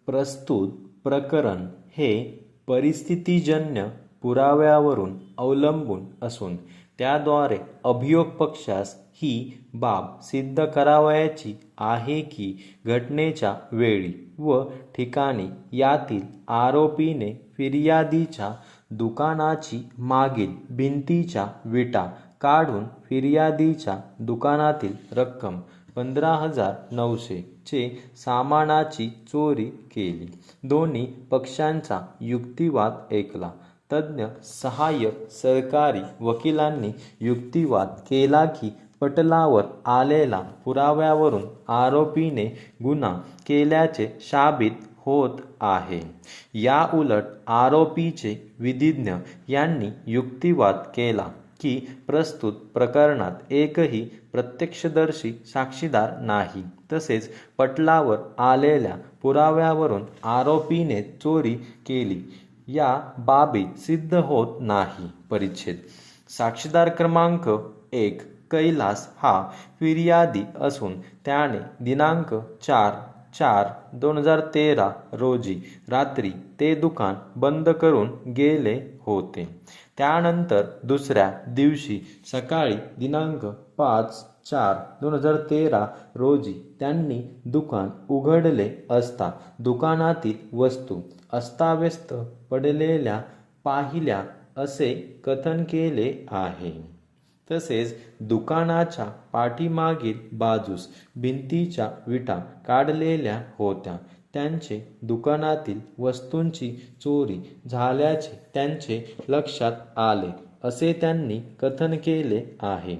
प्रस्तुत प्रकरण हे परिस्थितीजन्य पुराव्यावरून अवलंबून असून त्याद्वारे अभियोग पक्षास ही बाब सिद्ध करावयाची आहे की घटनेच्या वेळी व ठिकाणी यातील आरोपीने फिर्यादीच्या दुकानाची मागील भिंतीच्या विटा काढून फिर्यादीच्या दुकानातील रक्कम 15,900 चे सामानाची चोरी केली. दोन्ही पक्षांचा युक्तिवाद ऐकला. तज्ज्ञ सहाय्यक सरकारी वकिलांनी युक्तिवाद केला की पटलावर आलेला पुराव्यावरून आरोपीने गुन्हा केल्याचे साबित होत आहे. या उलट आरोपीचे विधिज्ञ यांनी युक्तिवाद केला की प्रस्तुत प्रकरणात एकही प्रत्यक्षदर्शी साक्षीदार नाही, तसेच पटलावर आलेल्या पुराव्यावरून आरोपीने चोरी केली या बाबी सिद्ध होत नाही. परिच्छेद. साक्षीदार क्रमांक 1 कैलास हा फिर्यादी असून त्याने दिनांक 4/4/2013 रोजी रात्री ते दुकान बंद करून गेले होते. त्यानंतर दुसऱ्या दिवशी सकाळी दिनांक 5/4/2013 रोजी त्यांनी दुकान उघडले असता दुकानातील वस्तू अस्ताव्यस्त पडलेल्या पाहिल्या असे कथन केले आहे. तसेच दुकानाच्या पाठीमागील बाजूस भिंतीच्या विटा काढलेल्या होत्या. त्यांचे दुकानातील वस्तूंची चोरी झाल्याचे त्यांचे लक्षात आले असे त्यांनी कथन केले आहे.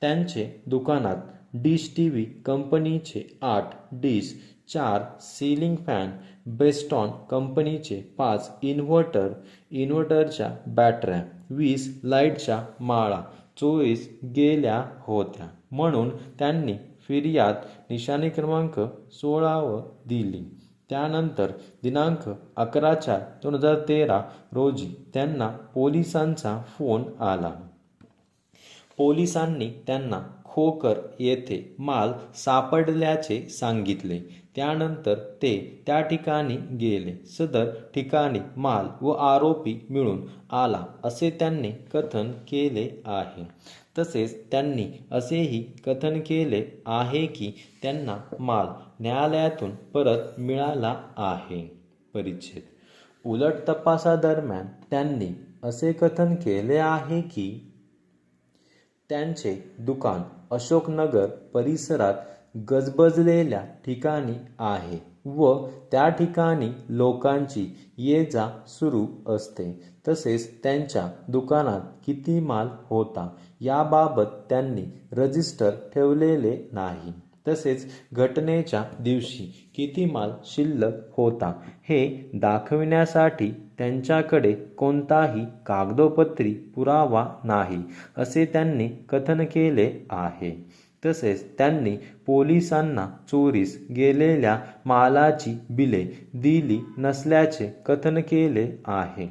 त्यांचे दुकानात डिश टीव्ही कंपनीचे 8 डिश, 4 सीलिंग फॅन, बेस्टॉन कंपनीचे 5 इन्व्हर्टरच्या बॅटऱ्या, 20 लाईटच्या माळा चोरीस गेल्या होत्या म्हणून त्यांनी फिर्याद निशाणी क्रमांक 16 दिली. त्यानंतर दिनांक 11/4/2013 रोजी त्यांना पोलिसांचा फोन आला. पोलिसांनी त्यांना खोकर येथे माल सापडल्याचे सांगितले. त्यानंतर ते त्या ठिकाणी गेले. सदर ठिकाणी माल व आरोपी मिळून आला असे त्यांनी कथन केले आहे. तसेच त्यांनी असेही कथन केले आहे की त्यांना माल न्यायालयातून परत मिळाला आहे. परिच्छेद. उलट तपासादरम्यान त्यांनी असे कथन केले आहे की त्यांचे दुकान अशोकनगर परिसरात गजबजलेल्या ठिकाणी आहे व त्या ठिकाणी लोकांची ये-जा सुरू असते. तसेच त्यांच्या दुकानात किती माल होता याबाबत त्यांनी रजिस्टर ठेवलेले नाही. तसेच घटनेच्या दिवशी किती माल शिल्लक होता हे दाखविण्यासाठी त्यांच्याकडे कोणताही कागदोपत्री पुरावा नाही असे त्यांनी कथन केले आहे. तसेच त्यांनी पोलिसांना चोरीस गेलेल्या मालाची बिले दिली नसल्याचे कथन केले आहे.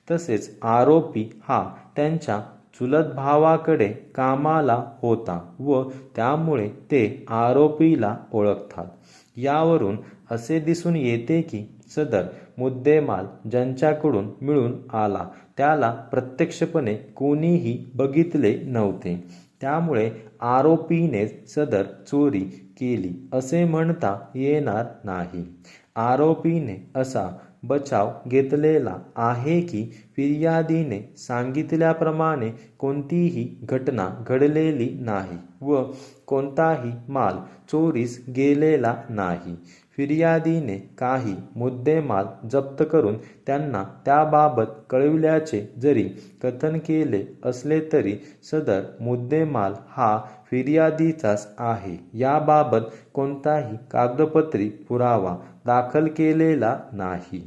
तसेच आरोपी हा त्यांच्या चुलत भावाकडे कामाला होता व त्यामुळे ते आरोपीला ओळखतात. यावरून असे दिसून येते की सदर मुद्देमाल ज्यांच्याकडून मिळून आला त्याला प्रत्यक्षपणे कोणीही बघितले नव्हते. त्यामुळे आरोपीनेच सदर चोरी केली असे म्हणता येणार नाही. आरोपीने असा बचाव घेतलेला आहे की फिर्यादीने सांगितल्याप्रमाणे कोणतीही घटना घडलेली नाही व कोणताही माल चोरीस गेलेला नाही. फिर्यादीने काही मुद्देमाल जप्त करून त्यांना त्याबाबत कळविल्याचे जरी कथन केले असले तरी सदर मुद्देमाल हा फिर्यादीचाच आहे याबाबत कोणताही कागदपत्री पुरावा दाखल केलेला नाही.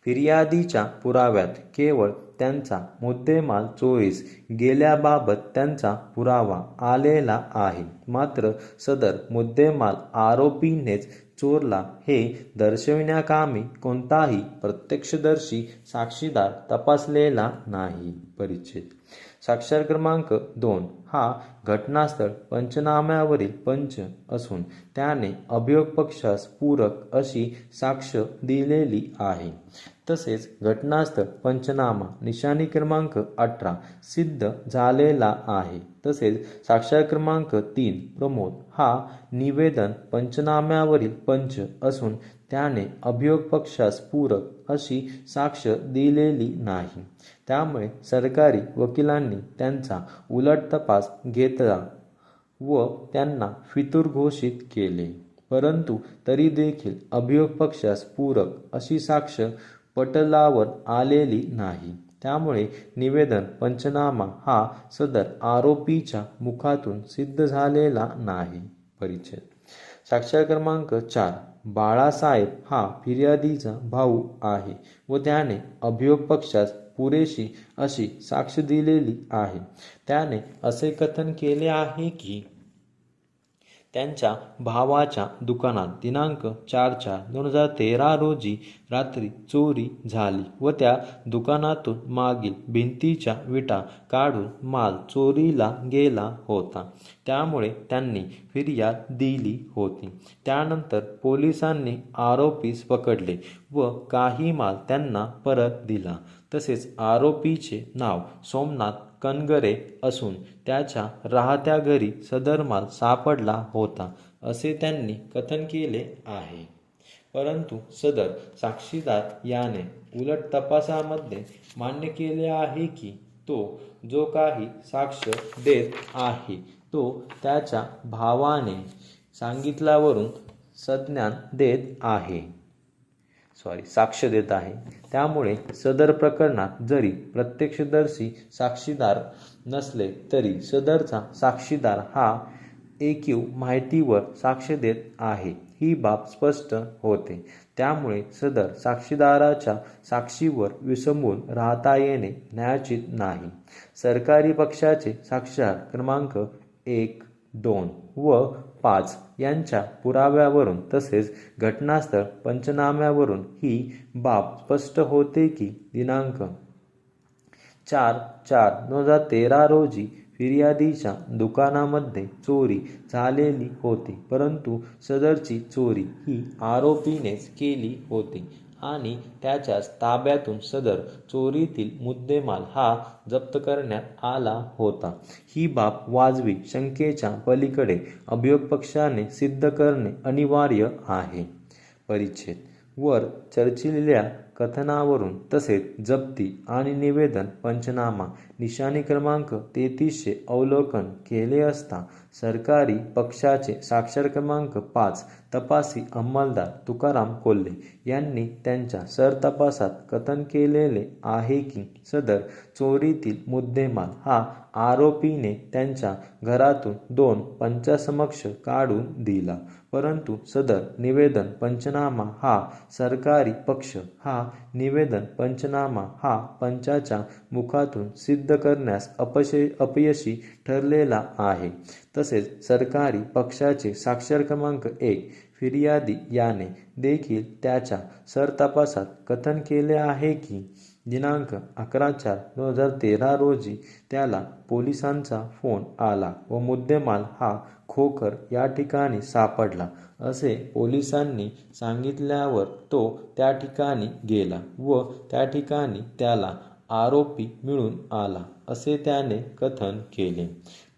फिर्यादीच्या पुराव्यात केवळ त्यांचा मुद्देमाल चोरीस गेल्याबाबत त्यांचा पुरावा आलेला आहे. मात्र सदर मुद्देमाल आरोपीनेच चोरला हे दर्शविण्याकामी कोणताही प्रत्यक्षदर्शी साक्षीदार तपासलेला नाही. परिच्छेद. साक्षर क्रमांक 2 हा घटनास्थळ पंचनाम्यावरील पंच असून त्याने अभियोग पक्षास पूरक अशी साक्ष दिलेली आहे. तसेच घटनास्थळ पंचनामा निशाणी क्रमांक 18 सिद्ध झालेला आहे. तसेच साक्षर क्रमांक 3 प्रमोद हा निवेदन पंचनाम्यावरील पंच असून त्याने अभियोग पक्षास पूरक अशी साक्ष दिलेली नाही. त्यामुळे सरकारी वकिलांनी त्यांचा उलट तपास घेतला व त्यांना फितूर घोषित केले. परंतु तरी देखील अभियोग पक्षास पूरक अशी साक्ष पटलावर आलेली नाही. त्यामुळे निवेदन पंचनामा हा सदर आरोपीच्या मुखातून सिद्ध झालेला नाही. परिच्छेद. साक्षर क्रमांक 4 बाळासाहेब हा फिर्यादीचा भाऊ आहे व त्याने अभियोग पक्षास पुरेशी अशी साक्ष दिलेली आहे. त्याने असे कथन केले आहे की त्यांच्या भावाच्या दुकानात दिनांक 4/4/2013 रोजी रात्री चोरी झाली व त्या दुकानातून मागील भिंतीच्या विटा काढून माल चोरीला गेला होता. त्यामुळे त्यांनी फिर्याद दिली होती. त्यानंतर पोलिसांनी आरोपीस पकडले व काही माल त्यांना परत दिला. तसेच आरोपीचे नाव सोमनाथ कनगरे असून त्याच्या राहत्या घरी सदर माल सापडला होता असे त्यांनी कथन केले आहे. परंतु सदर साक्षीदार याने उलट तपासामध्ये मान्य केले आहे की तो जो काही साक्ष देत आहे तो त्याच्या भावाने सांगितल्यावरून साक्ष देत आहे. त्यामुळे सदर प्रकरणात जरी प्रत्यक्षदर्शी साक्षीदार नसले तरी सदरचा साक्षीदार हा ऐकीव माहितीवर साक्ष देत आहे ही बाब स्पष्ट होते. त्यामुळे सदर साक्षीदाराच्या साक्षीवर विसंबून राहता येणे न्यायोचित नाही. सरकारी पक्षाचे साक्षीदार क्रमांक 1, 2 व 5 यांच्या पुराव्यावरून तसेच घटनास्थळ पंचनाम्यावरून ही बाब स्पष्ट होते की दिनांक 4/4/2013 रोजी फिर्यादीच्या दुकानामध्ये चोरी झालेली होती. परंतु सदरची चोरी ही आरोपीनेच केली होती आणि त्याच्याच ताब्यातून सदर चोरीतील मुद्देमाल हा जप्त करण्यात आला होता. ही बाब वाजवी शंकेच्या पलीकडे अभियोग पक्षाने सिद्ध करणे अनिवार्य आहे. परिच्छेद. वर चर्चिलेल्या कथनावरून तसेच जप्ती आणि निवेदन पंचनामा निशाणी क्रमांक 33 अवलोकन केले असता सरकारी पक्षाचे साक्षर क्रमांक 5 तपासी अंमलदार तुकाराम कोल्हे यांनी त्यांच्या सरतपासात कथन केलेले आहे की सदर चोरीतील मुद्देमाल हा आरोपीने त्यांच्या घरातून 2 पंचांसमक्ष काढून दिला. परंतु सदर निवेदन पंचनामा हा सरकारी पक्ष हा निवेदन पंचनामा हा पंचाच्या मुखातून सिद्ध करण्यास अपयशी ठरलेला आहे. तसेच सरकारी पक्षाचे साक्षर क्रमांक 1 फिर्यादी याने देखील त्याच्या सरतपासात कथन केले आहे की दिनांक 11/4/2013 रोजी त्याला पोलिसांचा फोन आला व मुद्देमाल हा खोकर या ठिकाणी सापडला असे पोलिसांनी सांगितल्यावर तो त्या ठिकाणी गेला व त्या ठिकाणी त्याला आरोपी मिळून आला असे त्याने कथन केले.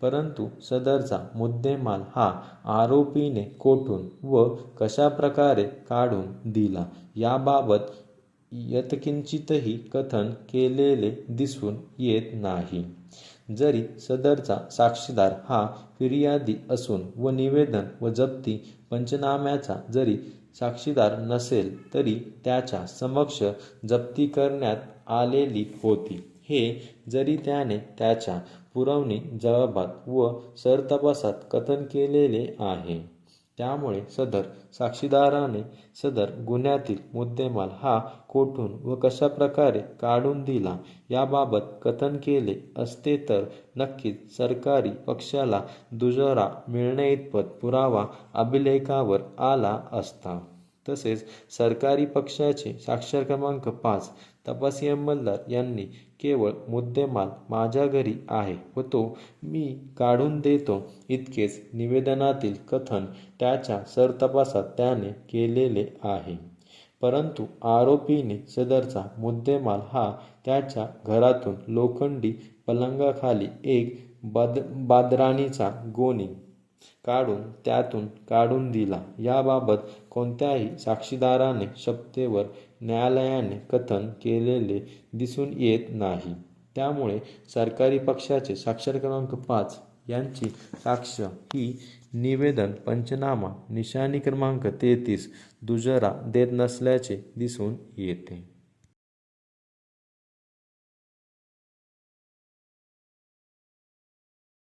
परंतु सदरचा मुद्देमाल हा आरोपीने कोठून व कशा प्रकारे काढून दिला याबाबत यत्किंचितही कथन केलेले दिसून येत नाही. जरी सदरचा साक्षीदार हा फिर्यादी असून व निवेदन व जप्ती पंचनाम्याचा जरी साक्षीदार नसेल तरी त्याच्या समक्ष जप्ती करण्यात आलेली होती हे जरी त्याने त्याच्या पुरवणी जबाबात व सरतपासात कथन केलेले आहे. त्यामुळे सदर साक्षीदाराने सदर गुन्ह्यातील मुद्देमाल हा कोठून व कशा प्रकारे काढून दिला याबाबत कथन केले असते तर नक्कीच सरकारी पक्षाला दुजोरा मिळण्याइतपत पुरावा अभिलेखावर आला असता. तसेच सरकारी पक्षाचे साक्षर क्रमांक 5 तपासी अंमलदार यांनी केवळ मुद्देमाल माझ्या घरी आहे व तो मी काढून देतो इतकेच निवेदनातील कथन त्याच्या सरतपासात त्याने केलेले आहे. परंतु आरोपीने सदरचा मुद्देमाल हा त्याच्या घरातून लोखंडी पलंगाखाली एक बादराणीचा गोणी काढून त्यातून काढून दिला याबाबत कोणत्याही साक्षीदाराने शपथेवर न्यायालयाने कथन केलेले दिसून येत नाही. त्यामुळे सरकारी पक्षाचे साक्षर क्रमांक 5 यांची साक्ष ही निवेदन पंचनामा निशाणी क्रमांक 33 दुजोरा देत नसल्याचे दिसून येते.